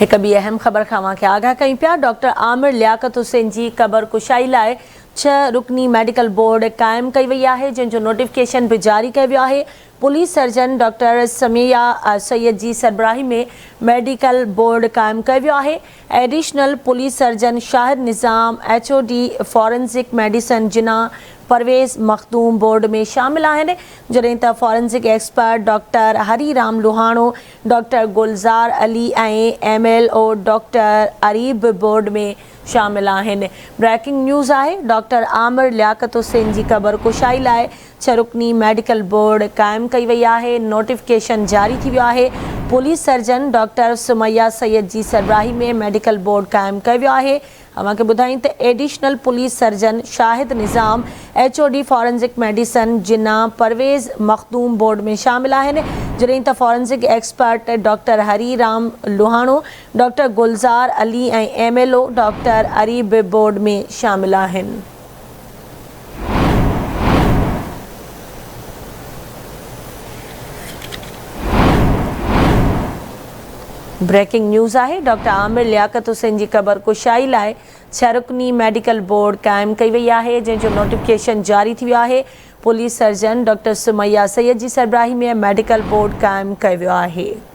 एक ॿी अहम ख़बर खां के आगाह कयूं पिया। डॉक्टर आमिर लियाकत हुसैन जी क़बर कुशाई लाइ 6 रुकनी मेडिकल बोर्ड कायम कई वई है, जिनजो नोटिफिकेशन भी जारी किया वियो है। Police surgeon doctor Samiya Syed जी सरबराही में मेडिकल बोर्ड कायम किया वियो है। Additional police surgeon Shahid Nizam HOD forensic medicine जिना परवेज़ मखदूम बोर्ड में शामिल हैं, जडें त forensic expert doctor Hari Ram Luhano, doctor Gulzar Ali ऐं MLO डॉक्टर अरीब बोर्ड में शामिल हैं। ब्रेकिंग न्यूज़ है, डॉक्टर आमिर लियाकत हुसैन जी क़बर कुशाई लाइ 6 रुकनी मेडिकल बोर्ड कायम कई वई है। नोटिफिकेशन जारी थी वियो है। Police surgeon doctor Sumaiya Syed जी सरबराही में मेडिकल बोर्ड कायम किया वियो है। अवांखे ॿुधायूं त additional police surgeon Shahid Nizam HOD forensic medicine जिना परवेज़ मखदूम बोर्ड में शामिल हैं, जडें त forensic expert doctor Hari Ram Luhano, doctor Gulzar Ali ऐं MLO डॉक्टर अरीब बोर्ड में शामिल हैं। ब्रेकिंग न्यूज़ है, डॉक्टर आमिर लियाकत हुसैन जी क़बर कुशाई लाइ 6 रुकनी मेडिकल बोर्ड कायम कई वई है, जिनजो नोटिफिकेशन जारी थी वियो है। Police surgeon doctor Sumaiya Syed जी सरबराही में मेडिकल बोर्ड कायम किया वियो है।